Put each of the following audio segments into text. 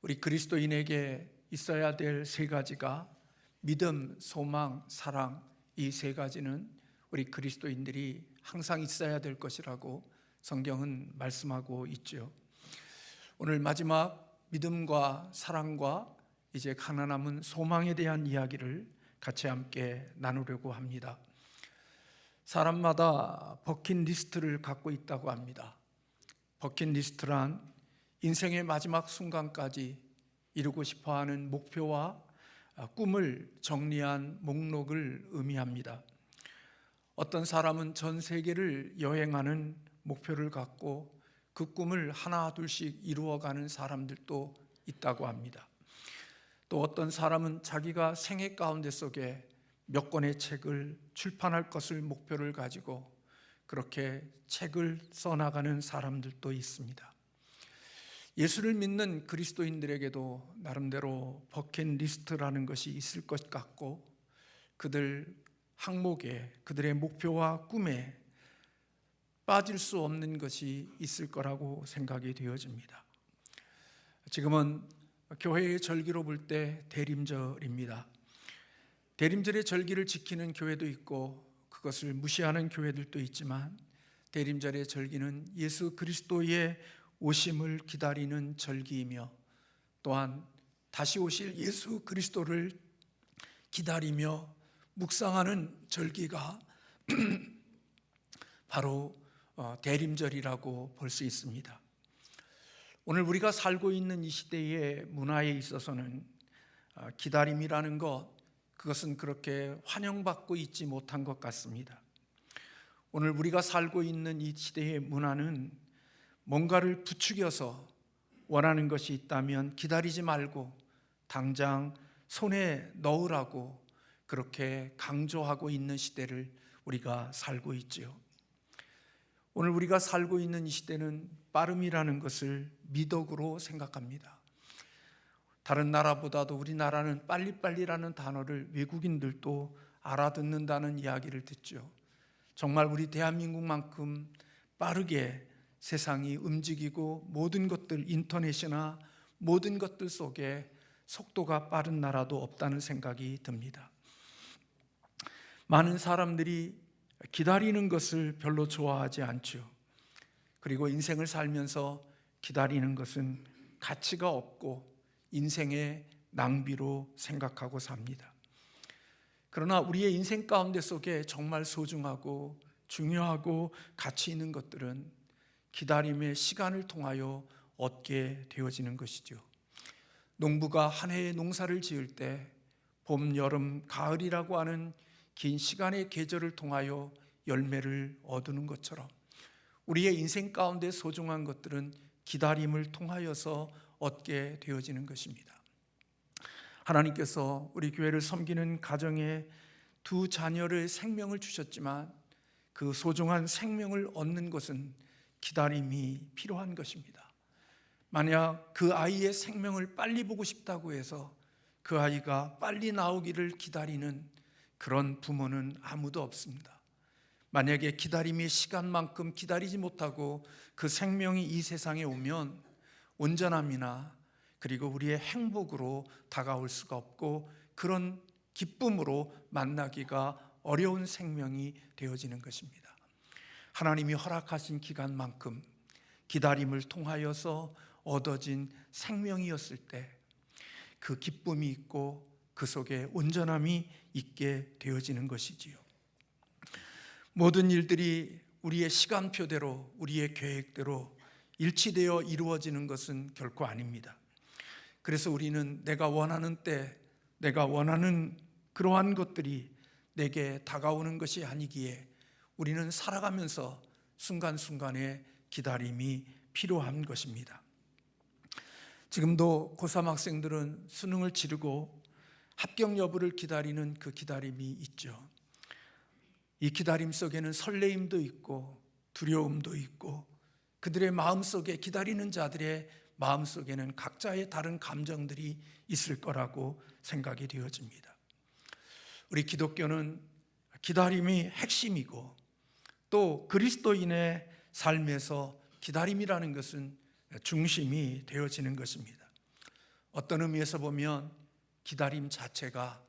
우리 그리스도인에게 있어야 될 세 가지가 믿음, 소망, 사랑, 이 세 가지는 우리 그리스도인들이 항상 있어야 될 것이라고 성경은 말씀하고 있죠. 오늘 마지막 믿음과 사랑과 이제 하나 남은 소망에 대한 이야기를 같이 함께 나누려고 합니다. 사람마다 버킷리스트를 갖고 있다고 합니다. 버킷리스트란 인생의 마지막 순간까지 이루고 싶어하는 목표와 꿈을 정리한 목록을 의미합니다. 어떤 사람은 전 세계를 여행하는 목표를 갖고 그 꿈을 하나 둘씩 이루어가는 사람들도 있다고 합니다. 또 어떤 사람은 자기가 생애 가운데 속에 몇 권의 책을 출판할 것을 목표를 가지고 그렇게 책을 써나가는 사람들도 있습니다. 예수를 믿는 그리스도인들에게도 나름대로 버킷리스트라는 것이 있을 것 같고 그들 항목에, 그들의 목표와 꿈에 빠질 수 없는 것이 있을 거라고 생각이 되어집니다. 지금은 교회의 절기로 볼 때 대림절입니다. 대림절의 절기를 지키는 교회도 있고 그것을 무시하는 교회들도 있지만 대림절의 절기는 예수 그리스도의 오심을 기다리는 절기이며 또한 다시 오실 예수 그리스도를 기다리며 묵상하는 절기가 바로 대림절이라고 볼 수 있습니다. 오늘 우리가 살고 있는 이 시대의 문화에 있어서는 기다림이라는 그것은 그렇게 환영받고 있지 못한 것 같습니다. 오늘 우리가 살고 있는 이 시대의 문화는 뭔가를 부추겨서 원하는 것이 있다면 기다리지 말고 당장 손에 넣으라고 그렇게 강조하고 있는 시대를 우리가 살고 있지요. 오늘 우리가 살고 있는 이 시대는 빠름이라는 것을 미덕으로 생각합니다. 다른 나라보다도 우리나라는 빨리빨리라는 단어를 외국인들도 알아듣는다는 이야기를 듣죠. 정말 우리 대한민국만큼 빠르게 세상이 움직이고 모든 것들, 인터넷이나 모든 것들 속에 속도가 빠른 나라도 없다는 생각이 듭니다. 많은 사람들이 기다리는 것을 별로 좋아하지 않죠. 그리고 인생을 살면서 기다리는 것은 가치가 없고 인생의 낭비로 생각하고 삽니다. 그러나 우리의 인생 가운데 속에 정말 소중하고 중요하고 가치 있는 것들은 기다림의 시간을 통하여 얻게 되어지는 것이죠. 농부가 한 해의 농사를 지을 때 봄, 여름, 가을이라고 하는 긴 시간의 계절을 통하여 열매를 얻는 것처럼 우리의 인생 가운데 소중한 것들은 기다림을 통하여서 얻게 되어지는 것입니다. 하나님께서 우리 교회를 섬기는 가정에 두 자녀의 생명을 주셨지만 그 소중한 생명을 얻는 것은 기다림이 필요한 것입니다. 만약 그 아이의 생명을 빨리 보고 싶다고 해서 그 아이가 빨리 나오기를 기다리는 그런 부모는 아무도 없습니다. 만약에 기다림의 시간만큼 기다리지 못하고 그 생명이 이 세상에 오면 온전함이나 그리고 우리의 행복으로 다가올 수가 없고 그런 기쁨으로 만나기가 어려운 생명이 되어지는 것입니다. 하나님이 허락하신 기간만큼 기다림을 통하여서 얻어진 생명이었을 때 그 기쁨이 있고 그 속에 온전함이 있게 되어지는 것이지요. 모든 일들이 우리의 시간표대로 우리의 계획대로 일치되어 이루어지는 것은 결코 아닙니다. 그래서 우리는 내가 원하는 때 내가 원하는 그러한 것들이 내게 다가오는 것이 아니기에 우리는 살아가면서 순간순간의 기다림이 필요한 것입니다. 지금도 고3 학생들은 수능을 치르고 합격 여부를 기다리는 그 기다림이 있죠. 이 기다림 속에는 설레임도 있고 두려움도 있고 그들의 마음속에 기다리는 자들의 마음속에는 각자의 다른 감정들이 있을 거라고 생각이 되어집니다. 우리 기독교는 기다림이 핵심이고 또 그리스도인의 삶에서 기다림이라는 것은 중심이 되어지는 것입니다. 어떤 의미에서 보면 기다림 자체가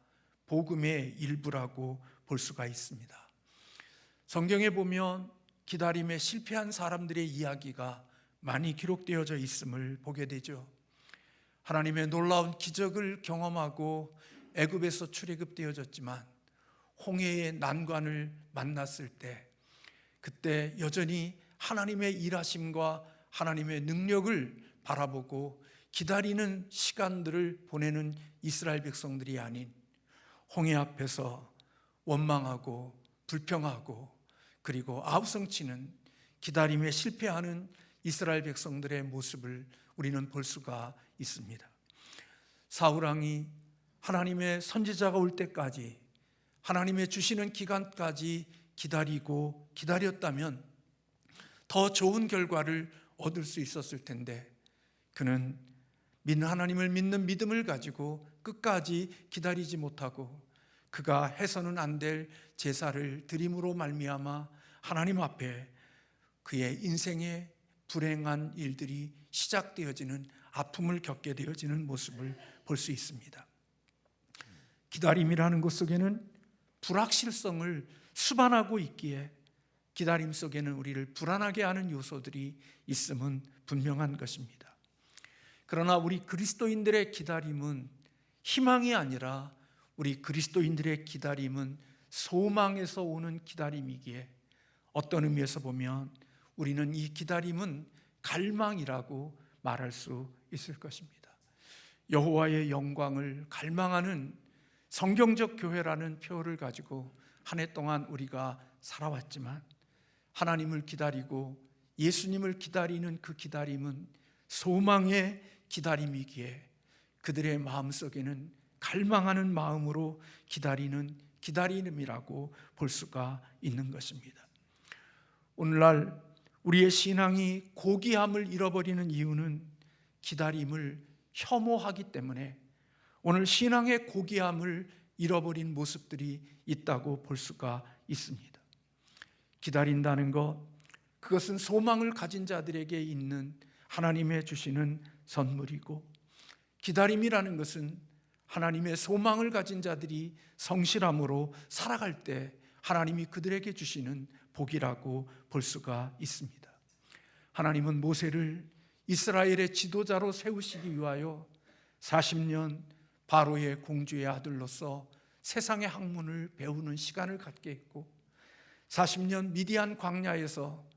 복음의 일부라고 볼 수가 있습니다. 성경에 보면 기다림에 실패한 사람들의 이야기가 많이 기록되어져 있음을 보게 되죠. 하나님의 놀라운 기적을 경험하고 애굽에서 출애굽되어졌지만 홍해의 난관을 만났을 때, 그때 여전히 하나님의 일하심과 하나님의 능력을 바라보고 기다리는 시간들을 보내는 이스라엘 백성들이 아닌 홍해 앞에서 원망하고 불평하고 그리고 아우성치는 기다림에 실패하는 이스라엘 백성들의 모습을 우리는 볼 수가 있습니다. 사울 왕이 하나님의 선지자가 올 때까지, 하나님의 주시는 기간까지 기다리고 기다렸다면 더 좋은 결과를 얻을 수 있었을 텐데, 그는 하나님을 믿는 믿음을 가지고 끝까지 기다리지 못하고 그가 해서는 안 될 제사를 드림으로 말미암아 하나님 앞에 그의 인생의 불행한 일들이 시작되어지는, 아픔을 겪게 되어지는 모습을 볼 수 있습니다. 기다림이라는 것 속에는 불확실성을 수반하고 있기에 기다림 속에는 우리를 불안하게 하는 요소들이 있음은 분명한 것입니다. 그러나 우리 그리스도인들의 기다림은 희망이 아니라 우리 그리스도인들의 기다림은 소망에서 오는 기다림이기에 어떤 의미에서 보면 우리는 이 기다림은 갈망이라고 말할 수 있을 것입니다. 여호와의 영광을 갈망하는 성경적 교회라는 표어를 가지고 한 해 동안 우리가 살아왔지만, 하나님을 기다리고 예수님을 기다리는 그 기다림은 소망의 기다림이기에 그들의 마음속에는 갈망하는 마음으로 기다리는 기다림이라고 볼 수가 있는 것입니다. 오늘날 우리의 신앙이 고귀함을 잃어버리는 이유는 기다림을 혐오하기 때문에 오늘 신앙의 고귀함을 잃어버린 모습들이 있다고 볼 수가 있습니다. 기다린다는 것, 그것은 소망을 가진 자들에게 있는 하나님의 주시는 선물이고, 기다림이라는 것은 하나님의 소망을 가진 자들이 성실함으로 살아갈 때 하나님이 그들에게 주시는 복이라고 볼 수가 있습니다. 하나님은 모세를 이스라엘의 지도자로 세우시기 위하여 40년 바로의 공주의 아들로서 세상의 학문을 배우는 시간을 갖게 했고, 40년 미디안 광야에서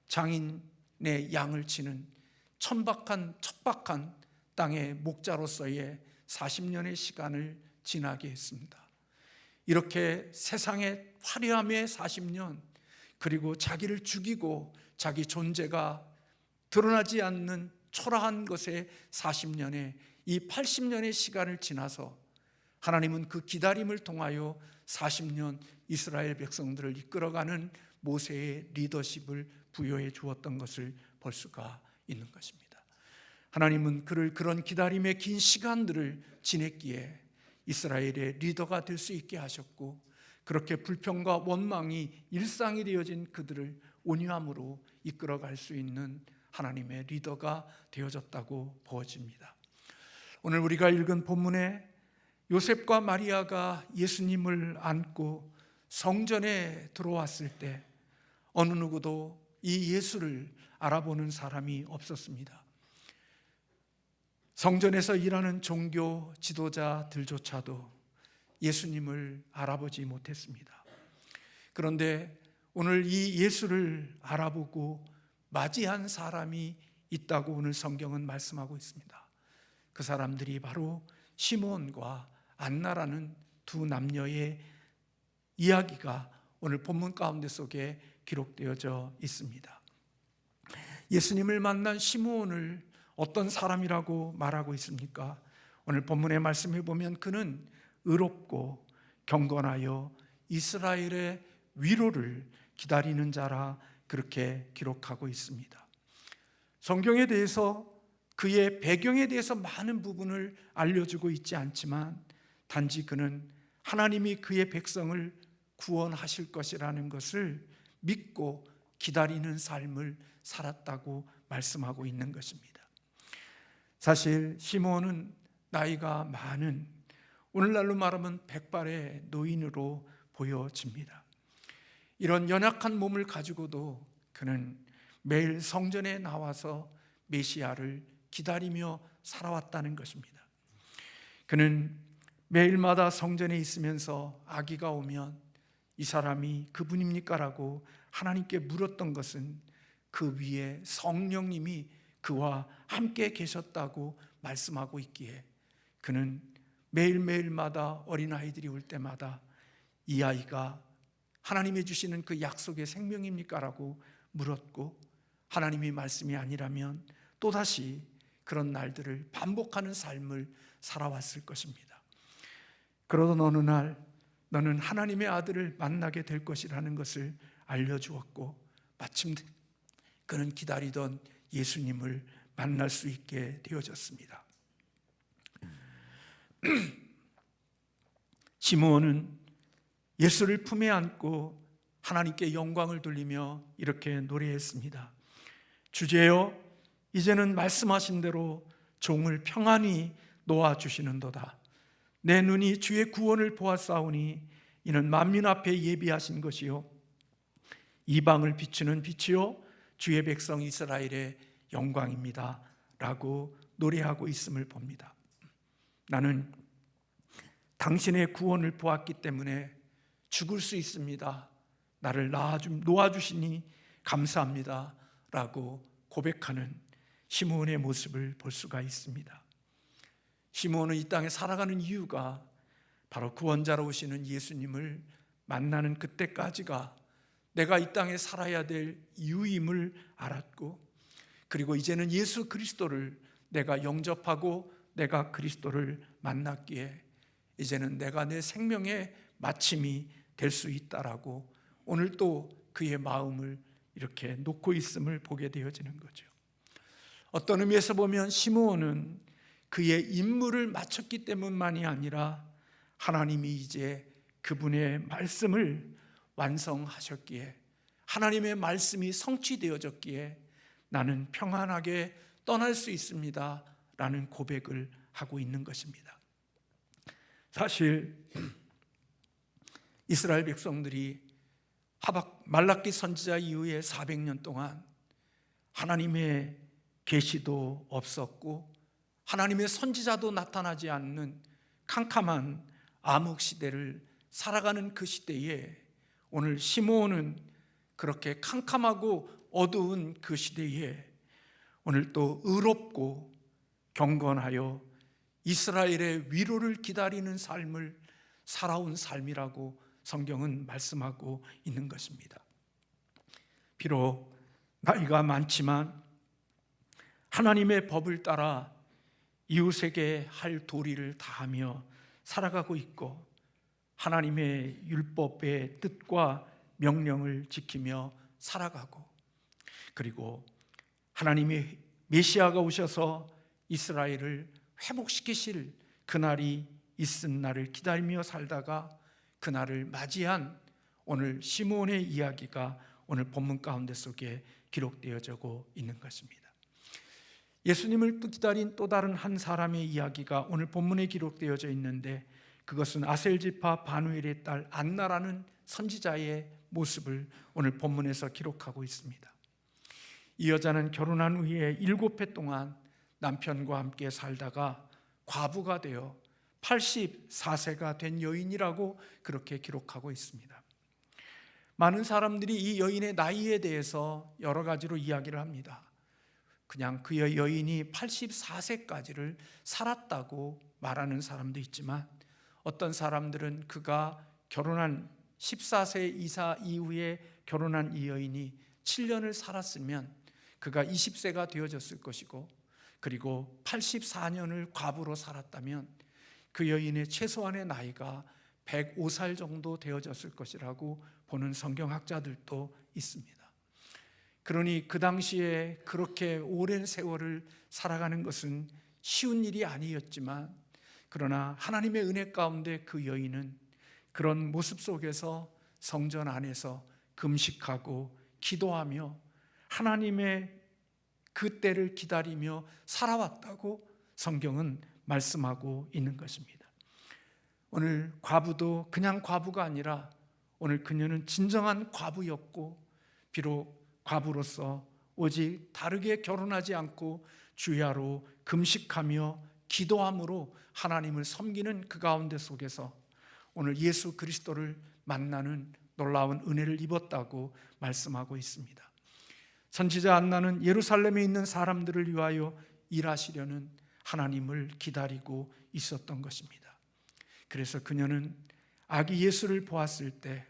장인의 양을 치는 척박한 땅의 목자로서의 40년의 시간을 지나게 했습니다. 이렇게 세상의 화려함의 40년, 그리고 자기를 죽이고 자기 존재가 드러나지 않는 초라한 것의 40년에 이 80년의 시간을 지나서 하나님은 그 기다림을 통하여 40년 이스라엘 백성들을 이끌어가는 모세의 리더십을 부여해 주었던 것을 볼 수가 있는 것입니다. 하나님은 그를 그런 기다림의 긴 시간들을 지냈기에 이스라엘의 리더가 될 수 있게 하셨고, 그렇게 불평과 원망이 일상이 되어진 그들을 온유함으로 이끌어갈 수 있는 하나님의 리더가 되어졌다고 보여집니다. 오늘 우리가 읽은 본문에 요셉과 마리아가 예수님을 안고 성전에 들어왔을 때 어느 누구도 이 예수를 알아보는 사람이 없었습니다. 성전에서 일하는 종교 지도자들조차도 예수님을 알아보지 못했습니다. 그런데 오늘 이 예수를 알아보고 맞이한 사람이 있다고 오늘 성경은 말씀하고 있습니다. 그 사람들이 바로 시몬과 안나라는 두 남녀의 이야기가 오늘 본문 가운데 속에 기록되어져 있습니다. 예수님을 만난 시몬을 어떤 사람이라고 말하고 있습니까? 오늘 본문의 말씀해 보면 그는 의롭고 경건하여 이스라엘의 위로를 기다리는 자라 그렇게 기록하고 있습니다. 성경에 대해서 그의 배경에 대해서 많은 부분을 알려주고 있지 않지만 단지 그는 하나님이 그의 백성을 구원하실 것이라는 것을 믿고 기다리는 삶을 살았다고 말씀하고 있는 것입니다. 사실 시몬은 나이가 많은, 오늘날로 말하면 백발의 노인으로 보여집니다. 이런 연약한 몸을 가지고도 그는 매일 성전에 나와서 메시아를 기다리며 살아왔다는 것입니다. 그는 매일마다 성전에 있으면서 아기가 오면 이 사람이 그분입니까? 라고 하나님께 물었던 것은 그 위에 성령님이 그와 함께 계셨다고 말씀하고 있기에 그는 매일매일마다 어린아이들이 올 때마다 이 아이가 하나님이 주시는 그 약속의 생명입니까? 라고 물었고, 하나님이 말씀이 아니라면 또다시 그런 날들을 반복하는 삶을 살아왔을 것입니다. 그러던 어느 날 너는 하나님의 아들을 만나게 될 것이라는 것을 알려주었고, 마침내 그는 기다리던 예수님을 만날 수 있게 되어졌습니다. 시므온은 예수를 품에 안고 하나님께 영광을 돌리며 이렇게 노래했습니다. 주제여, 이제는 말씀하신 대로 종을 평안히 놓아주시는도다. 내 눈이 주의 구원을 보았사오니 이는 만민 앞에 예비하신 것이요 이방을 비추는 빛이요 주의 백성 이스라엘의 영광입니다 라고 노래하고 있음을 봅니다. 나는 당신의 구원을 보았기 때문에 죽을 수 있습니다. 나를 놓아주시니 감사합니다 라고 고백하는 시므온의 모습을 볼 수가 있습니다. 시므온은 이 땅에 살아가는 이유가 바로 구원자로 오시는 예수님을 만나는 그때까지가 내가 이 땅에 살아야 될 이유임을 알았고, 그리고 이제는 예수 그리스도를 내가 영접하고 내가 그리스도를 만났기에 이제는 내가 내 생명의 마침이 될 수 있다라고 오늘 또 그의 마음을 이렇게 놓고 있음을 보게 되어지는 거죠. 어떤 의미에서 보면 시므온은 그의 임무를 마쳤기 때문만이 아니라 하나님이 이제 그분의 말씀을 완성하셨기에, 하나님의 말씀이 성취되어졌기에 나는 평안하게 떠날 수 있습니다 라는 고백을 하고 있는 것입니다. 사실 이스라엘 백성들이 말라기 선지자 이후에 400년 동안 하나님의 계시도 없었고 하나님의 선지자도 나타나지 않는 캄캄한 암흑 시대를 살아가는 그 시대에 오늘 시므온은 그렇게 캄캄하고 어두운 그 시대에 오늘 또 의롭고 경건하여 이스라엘의 위로를 기다리는 삶을 살아온 삶이라고 성경은 말씀하고 있는 것입니다. 비록 나이가 많지만 하나님의 법을 따라 이웃에게 할 도리를 다하며 살아가고 있고 하나님의 율법의 뜻과 명령을 지키며 살아가고, 그리고 하나님의 메시아가 오셔서 이스라엘을 회복시키실 그날이 있은 날을 기다리며 살다가 그날을 맞이한 오늘 시므온의 이야기가 오늘 본문 가운데 속에 기록되어지고 있는 것입니다. 예수님을 기다린 또 다른 한 사람의 이야기가 오늘 본문에 기록되어져 있는데, 그것은 아셀지파 바누엘의 딸 안나라는 선지자의 모습을 오늘 본문에서 기록하고 있습니다. 이 여자는 결혼한 후에 7해 동안 남편과 함께 살다가 과부가 되어 84세가 된 여인이라고 그렇게 기록하고 있습니다. 많은 사람들이 이 여인의 나이에 대해서 여러 가지로 이야기를 합니다. 그냥 그 여인이 84세까지를 살았다고 말하는 사람도 있지만, 어떤 사람들은 그가 결혼한 14세 이사 이후에 결혼한 이 여인이 7년을 살았으면 그가 20세가 되어졌을 것이고, 그리고 84년을 과부로 살았다면 그 여인의 최소한의 나이가 105살 정도 되어졌을 것이라고 보는 성경학자들도 있습니다. 그러니 그 당시에 그렇게 오랜 세월을 살아가는 것은 쉬운 일이 아니었지만, 그러나 하나님의 은혜 가운데 그 여인은 그런 모습 속에서 성전 안에서 금식하고 기도하며 하나님의 그 때를 기다리며 살아왔다고 성경은 말씀하고 있는 것입니다. 오늘 과부도 그냥 과부가 아니라 오늘 그녀는 진정한 과부였고, 비록 과부로서 오직 다르게 결혼하지 않고 주야로 금식하며 기도함으로 하나님을 섬기는 그 가운데 속에서 오늘 예수 그리스도를 만나는 놀라운 은혜를 입었다고 말씀하고 있습니다. 선지자 안나는 예루살렘에 있는 사람들을 위하여 일하시려는 하나님을 기다리고 있었던 것입니다. 그래서 그녀는 아기 예수를 보았을 때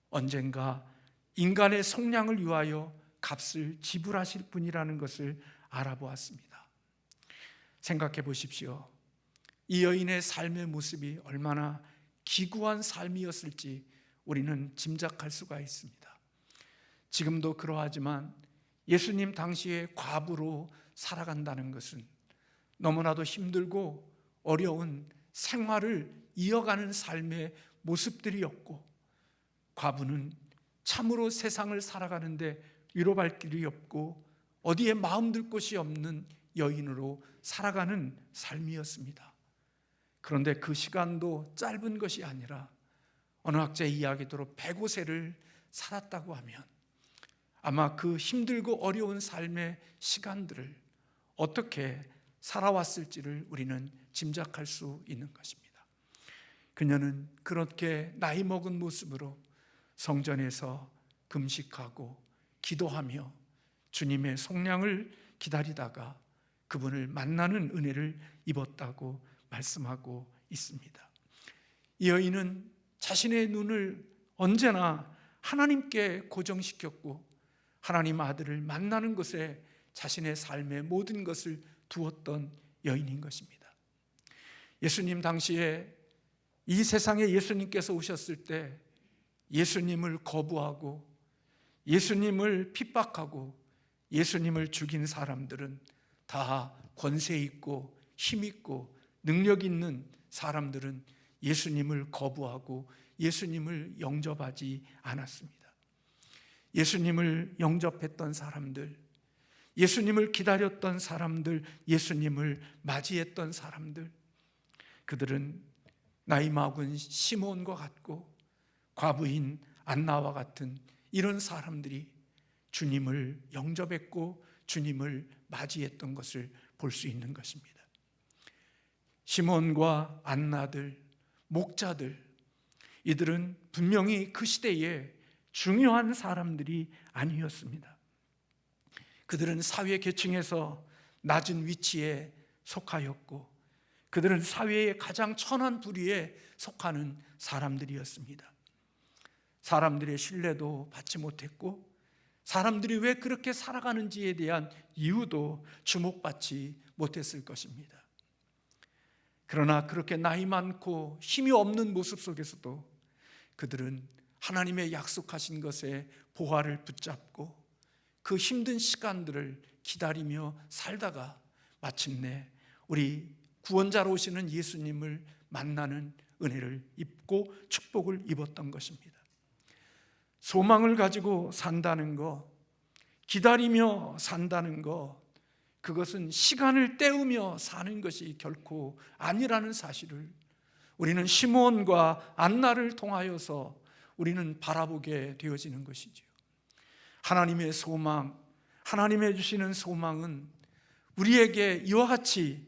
언젠가 인간의 속량을 위하여 값을 지불하실 분이라는 것을 알아보았습니다. 생각해 보십시오. 이 여인의 삶의 모습이 얼마나 기구한 삶이었을지 우리는 짐작할 수가 있습니다. 지금도 그러하지만 예수님 당시에 과부로 살아간다는 것은 너무나도 힘들고 어려운 생활을 이어가는 삶의 모습들이었고, 과부는 참으로 세상을 살아가는데 위로할 길이 없고 어디에 마음 들 곳이 없는 여인으로 살아가는 삶이었습니다. 그런데 그 시간도 짧은 것이 아니라 어느 학자의 이야기대로 105세를 살았다고 하면 아마 그 힘들고 어려운 삶의 시간들을 어떻게 살아왔을지를 우리는 짐작할 수 있는 것입니다. 그녀는 그렇게 나이 먹은 모습으로 성전에서 금식하고 기도하며 주님의 속량을 기다리다가 그분을 만나는 은혜를 입었다고 말씀하고 있습니다. 이 여인은 자신의 눈을 언제나 하나님께 고정시켰고 하나님 아들을 만나는 것에 자신의 삶의 모든 것을 두었던 여인인 것입니다. 예수님 당시에 이 세상에 예수님께서 오셨을 때 예수님을 거부하고 예수님을 핍박하고 예수님을 죽인 사람들은 다 권세 있고 힘 있고 능력 있는 사람들은 예수님을 거부하고 예수님을 영접하지 않았습니다. 예수님을 영접했던 사람들, 예수님을 기다렸던 사람들, 예수님을 맞이했던 사람들, 그들은 나이 먹은 시몬과 같고 과부인 안나와 같은 이런 사람들이 주님을 영접했고 주님을 맞이했던 것을 볼 수 있는 것입니다. 시몬과 안나들, 목자들, 이들은 분명히 그 시대에 중요한 사람들이 아니었습니다. 그들은 사회 계층에서 낮은 위치에 속하였고 그들은 사회의 가장 천한 부류에 속하는 사람들이었습니다. 사람들의 신뢰도 받지 못했고 사람들이 왜 그렇게 살아가는지에 대한 이유도 주목받지 못했을 것입니다. 그러나 그렇게 나이 많고 힘이 없는 모습 속에서도 그들은 하나님의 약속하신 것에 보화를 붙잡고 그 힘든 시간들을 기다리며 살다가 마침내 우리 구원자로 오시는 예수님을 만나는 은혜를 입고 축복을 입었던 것입니다. 소망을 가지고 산다는 것, 기다리며 산다는 것, 그것은 시간을 때우며 사는 것이 결코 아니라는 사실을 우리는 시몬과 안나를 통하여서 우리는 바라보게 되어지는 것이죠. 하나님의 소망, 하나님의 주시는 소망은 우리에게 이와 같이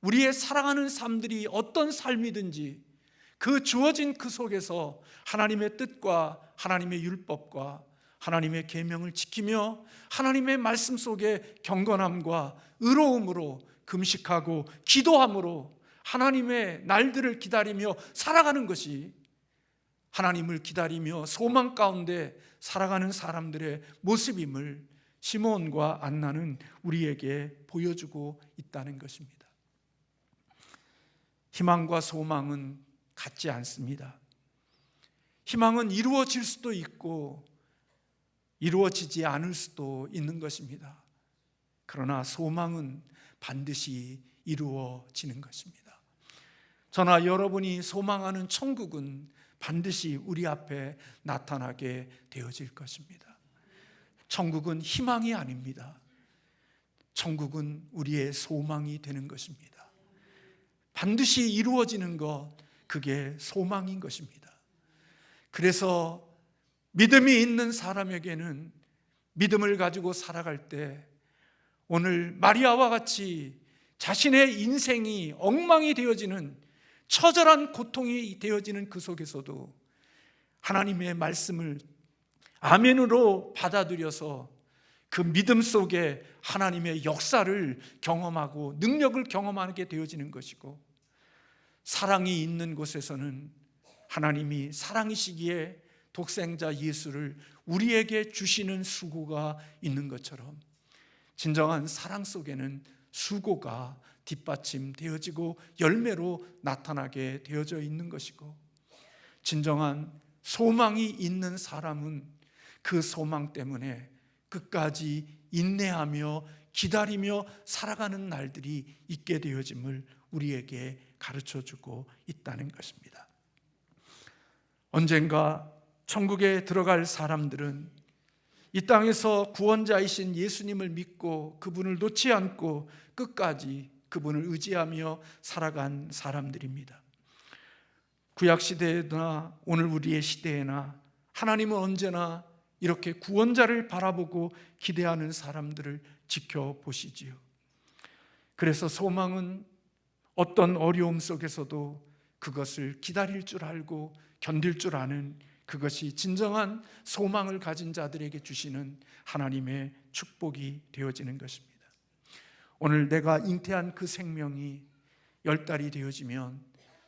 우리의 살아가는 삶들이 어떤 삶이든지 그 주어진 그 속에서 하나님의 뜻과 하나님의 율법과 하나님의 계명을 지키며 하나님의 말씀 속에 경건함과 의로움으로 금식하고 기도함으로 하나님의 날들을 기다리며 살아가는 것이 하나님을 기다리며 소망 가운데 살아가는 사람들의 모습임을 시몬과 안나는 우리에게 보여주고 있다는 것입니다. 희망과 소망은 같지 않습니다. 희망은 이루어질 수도 있고 이루어지지 않을 수도 있는 것입니다. 그러나 소망은 반드시 이루어지는 것입니다. 저나 여러분이 소망하는 천국은 반드시 우리 앞에 나타나게 되어질 것입니다. 천국은 희망이 아닙니다. 천국은 우리의 소망이 되는 것입니다. 반드시 이루어지는 것, 그게 소망인 것입니다. 그래서 믿음이 있는 사람에게는 믿음을 가지고 살아갈 때 오늘 마리아와 같이 자신의 인생이 엉망이 되어지는, 처절한 고통이 되어지는 그 속에서도 하나님의 말씀을 아멘으로 받아들여서 그 믿음 속에 하나님의 역사를 경험하고 능력을 경험하게 되어지는 것이고, 사랑이 있는 곳에서는 하나님이 사랑이시기에 독생자 예수를 우리에게 주시는 수고가 있는 것처럼, 진정한 사랑 속에는 수고가 뒷받침되어지고 열매로 나타나게 되어져 있는 것이고, 진정한 소망이 있는 사람은 그 소망 때문에 끝까지 인내하며 기다리며 살아가는 날들이 있게 되어짐을 우리에게 가르쳐주고 있다는 것입니다. 언젠가 천국에 들어갈 사람들은 이 땅에서 구원자이신 예수님을 믿고 그분을 놓지 않고 끝까지 그분을 의지하며 살아간 사람들입니다. 구약시대나 오늘 우리의 시대에나 하나님은 언제나 이렇게 구원자를 바라보고 기대하는 사람들을 지켜보시지요. 그래서 소망은 어떤 어려움 속에서도 그것을 기다릴 줄 알고 견딜 줄 아는, 그것이 진정한 소망을 가진 자들에게 주시는 하나님의 축복이 되어지는 것입니다. 오늘 내가 잉태한 그 생명이 10달이 되어지면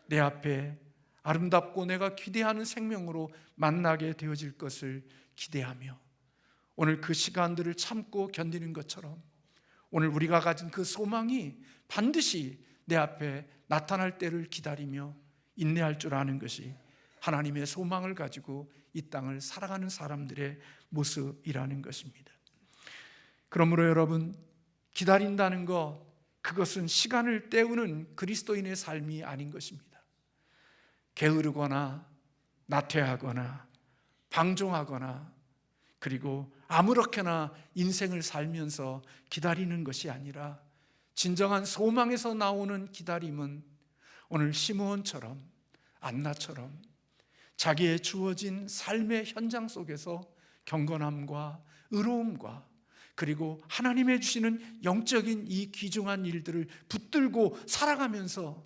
내 앞에 아름답고 내가 기대하는 생명으로 만나게 되어질 것을 기대하며 오늘 그 시간들을 참고 견디는 것처럼 오늘 우리가 가진 그 소망이 반드시 내 앞에 나타날 때를 기다리며 인내할 줄 아는 것이 하나님의 소망을 가지고 이 땅을 살아가는 사람들의 모습이라는 것입니다. 그러므로 여러분, 기다린다는 것, 그것은 시간을 때우는 그리스도인의 삶이 아닌 것입니다. 게으르거나 나태하거나 방종하거나 그리고 아무렇게나 인생을 살면서 기다리는 것이 아니라, 진정한 소망에서 나오는 기다림은 오늘 시므온처럼, 안나처럼 자기의 주어진 삶의 현장 속에서 경건함과 의로움과 그리고 하나님의 주시는 영적인 이 귀중한 일들을 붙들고 살아가면서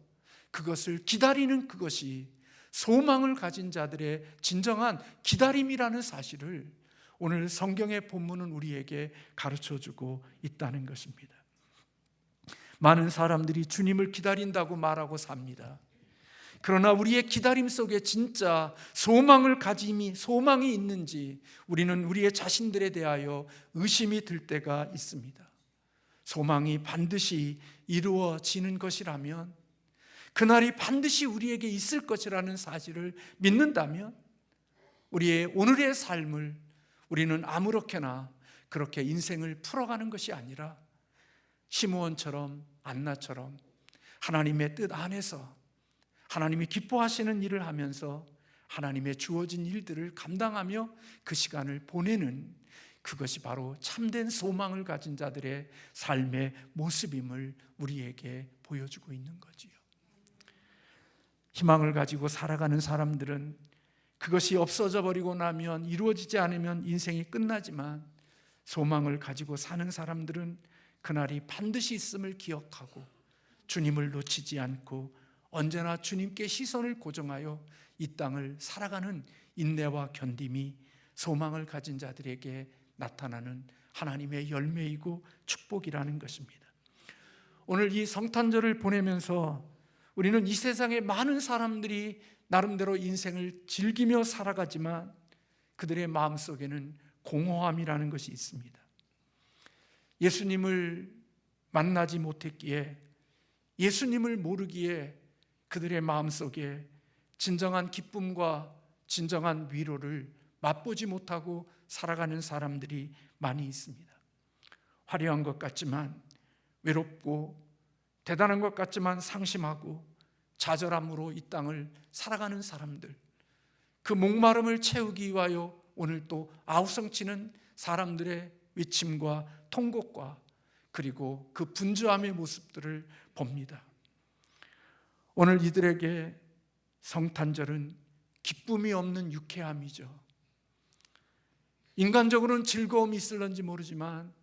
그것을 기다리는, 그것이 소망을 가진 자들의 진정한 기다림이라는 사실을 오늘 성경의 본문은 우리에게 가르쳐주고 있다는 것입니다. 많은 사람들이 주님을 기다린다고 말하고 삽니다. 그러나 우리의 기다림 속에 진짜 소망이 있는지 우리는 우리의 자신들에 대하여 의심이 들 때가 있습니다. 소망이 반드시 이루어지는 것이라면, 그날이 반드시 우리에게 있을 것이라는 사실을 믿는다면 우리의 오늘의 삶을 우리는 아무렇게나 그렇게 인생을 풀어가는 것이 아니라 시므온처럼 안나처럼 하나님의 뜻 안에서 하나님이 기뻐하시는 일을 하면서 하나님의 주어진 일들을 감당하며 그 시간을 보내는, 그것이 바로 참된 소망을 가진 자들의 삶의 모습임을 우리에게 보여주고 있는 거지요. 희망을 가지고 살아가는 사람들은 그것이 없어져 버리고 나면, 이루어지지 않으면 인생이 끝나지만, 소망을 가지고 사는 사람들은 그날이 반드시 있음을 기억하고 주님을 놓치지 않고 언제나 주님께 시선을 고정하여 이 땅을 살아가는 인내와 견딤이 소망을 가진 자들에게 나타나는 하나님의 열매이고 축복이라는 것입니다. 오늘 이 성탄절을 보내면서 우리는 이 세상에 많은 사람들이 나름대로 인생을 즐기며 살아가지만 그들의 마음속에는 공허함이라는 것이 있습니다. 예수님을 만나지 못했기에, 예수님을 모르기에 그들의 마음속에 진정한 기쁨과 진정한 위로를 맛보지 못하고 살아가는 사람들이 많이 있습니다. 화려한 것 같지만 외롭고 대단한 것 같지만 상심하고 좌절함으로 이 땅을 살아가는 사람들, 그 목마름을 채우기 위하여 오늘 또 아우성치는 사람들의 외침과 통곡과 그리고 그 분주함의 모습들을 봅니다. 오늘 이들에게 성탄절은 기쁨이 없는 유쾌함이죠. 인간적으로는 즐거움이 있을런지 모르지만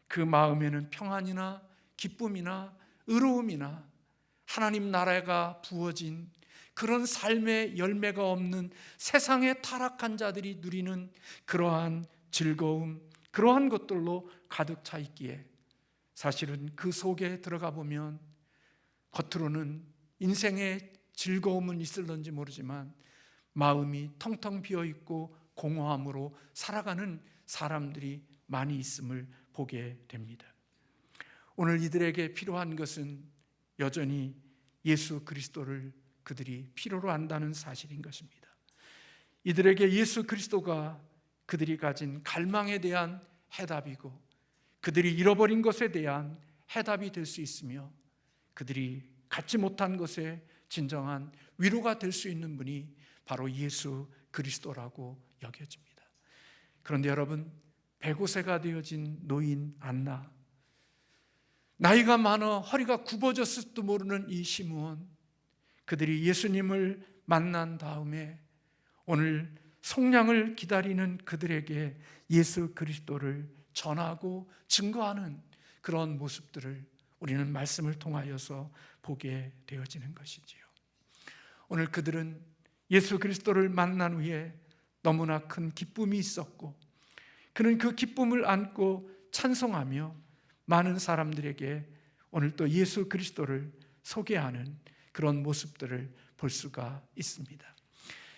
그 마음에는 평안이나 기쁨이나 의로움이나 하나님 나라가 부어진 그런 삶의 열매가 없는 세상의 타락한 자들이 누리는 그러한 즐거움, 그러한 것들로 가득 차 있기에 사실은 그 속에 들어가 보면 겉으로는 인생의 즐거움은 있을런지 모르지만 마음이 텅텅 비어 있고 공허함으로 살아가는 사람들이 많이 있음을 보게 됩니다. 오늘 이들에게 필요한 것은 여전히 예수 그리스도를 그들이 필요로 한다는 사실인 것입니다. 이들에게 예수 그리스도가 그들이 가진 갈망에 대한 해답이고 그들이 잃어버린 것에 대한 해답이 될 수 있으며 그들이 갖지 못한 것에 진정한 위로가 될 수 있는 분이 바로 예수 그리스도라고 여겨집니다. 그런데 여러분, 105세가 되어진 노인 안나, 나이가 많아 허리가 굽어졌을지도 모르는 이 시므온, 그들이 예수님을 만난 다음에 오늘 속량을 기다리는 그들에게 예수 그리스도를 전하고 증거하는 그런 모습들을 우리는 말씀을 통하여서 보게 되어지는 것이지요. 오늘 그들은 예수 그리스도를 만난 후에 너무나 큰 기쁨이 있었고 그는 그 기쁨을 안고 찬송하며 많은 사람들에게 오늘 또 예수 그리스도를 소개하는 그런 모습들을 볼 수가 있습니다.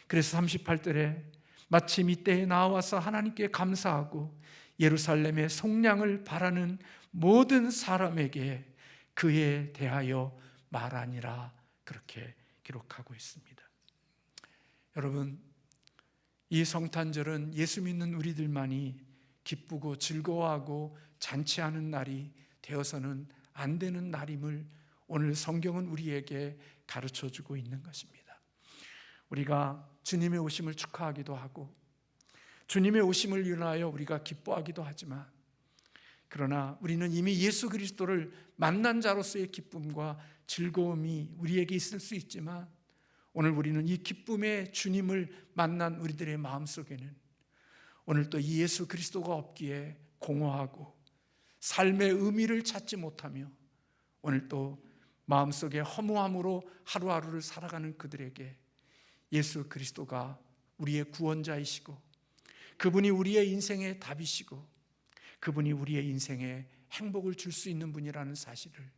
그래서 38절에 마침 이때에 나와서 하나님께 감사하고 예루살렘의 속량을 바라는 모든 사람에게 그에 대하여 말하니라, 그렇게 기록하고 있습니다. 여러분, 이 성탄절은 예수 믿는 우리들만이 기쁘고 즐거워하고 잔치하는 날이 되어서는 안 되는 날임을 오늘 성경은 우리에게 가르쳐주고 있는 것입니다. 우리가 주님의 오심을 축하하기도 하고 주님의 오심을 위하여 우리가 기뻐하기도 하지만, 그러나 우리는 이미 예수 그리스도를 만난 자로서의 기쁨과 즐거움이 우리에게 있을 수 있지만, 오늘 우리는 이 기쁨의 주님을 만난 우리들의 마음속에는 오늘 또 이 예수 그리스도가 없기에 공허하고 삶의 의미를 찾지 못하며 오늘 또 마음속에 허무함으로 하루하루를 살아가는 그들에게 예수 그리스도가 우리의 구원자이시고 그분이 우리의 인생의 답이시고 그분이 우리의 인생에 행복을 줄 수 있는 분이라는 사실을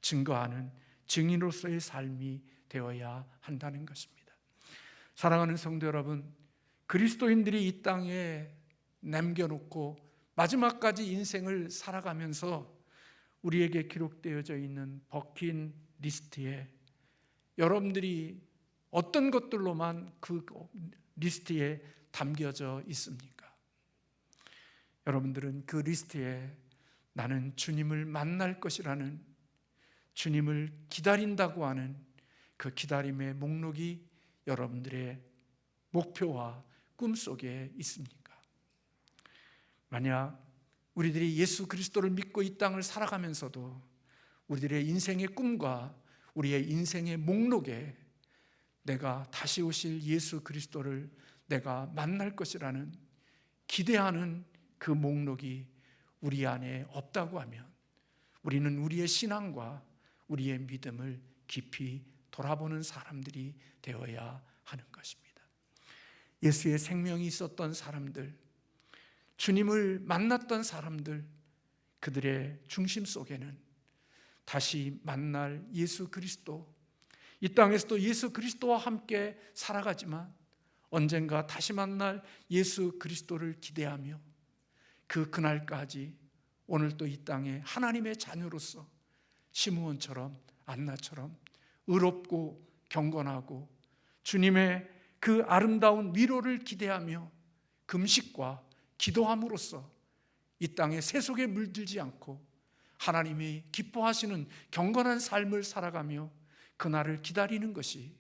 증거하는 증인으로서의 삶이 되어야 한다는 것입니다. 사랑하는 성도 여러분, 그리스도인들이 이 땅에 남겨놓고 마지막까지 인생을 살아가면서 우리에게 기록되어져 있는 버킷리스트에 여러분들이 어떤 것들로만 그 리스트에 담겨져 있습니까? 여러분들은 그 리스트에 나는 주님을 만날 것이라는, 주님을 기다린다고 하는 그 기다림의 목록이 여러분들의 목표와 꿈속에 있습니까? 만약 우리들이 예수 그리스도를 믿고 이 땅을 살아가면서도 우리들의 인생의 꿈과 우리의 인생의 목록에 내가 다시 오실 예수 그리스도를 내가 만날 것이라는 기대하는 그 목록이 우리 안에 없다고 하면 우리는 우리의 신앙과 우리의 믿음을 깊이 돌아보는 사람들이 되어야 하는 것입니다. 예수의 생명이 있었던 사람들, 주님을 만났던 사람들, 그들의 중심 속에는 다시 만날 예수 그리스도, 이 땅에서도 예수 그리스도와 함께 살아가지만 언젠가 다시 만날 예수 그리스도를 기대하며 그 그날까지 오늘 또 이 땅에 하나님의 자녀로서 시므온처럼 안나처럼 의롭고 경건하고 주님의 그 아름다운 위로를 기대하며 금식과 기도함으로써 이 땅에 세속에 물들지 않고 하나님이 기뻐하시는 경건한 삶을 살아가며 그날을 기다리는 것이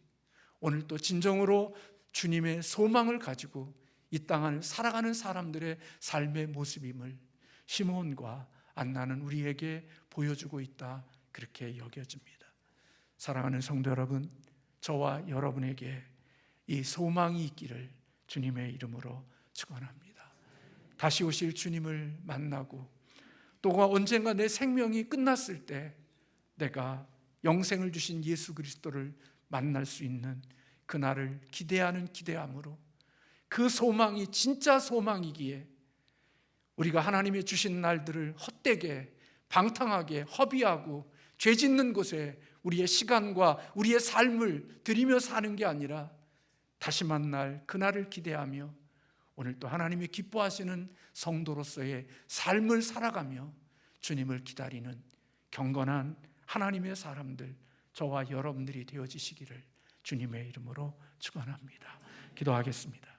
오늘 또 진정으로 주님의 소망을 가지고 이 땅을 살아가는 사람들의 삶의 모습임을 시므온과 안나는 우리에게 보여주고 있다, 그렇게 여겨집니다. 사랑하는 성도 여러분, 저와 여러분에게 이 소망이 있기를 주님의 이름으로 축원합니다. 다시 오실 주님을 만나고 또 언젠가 내 생명이 끝났을 때 내가 영생을 주신 예수 그리스도를 만날 수 있는 그날을 기대하는 기대함으로, 그 소망이 진짜 소망이기에 우리가 하나님의 주신 날들을 헛되게 방탕하게 허비하고 죄 짓는 곳에 우리의 시간과 우리의 삶을 들이며 사는 게 아니라 다시 만날 그날을 기대하며 오늘 또 하나님이 기뻐하시는 성도로서의 삶을 살아가며 주님을 기다리는 경건한 하나님의 사람들, 저와 여러분들이 되어지시기를 주님의 이름으로 축원합니다. 기도하겠습니다.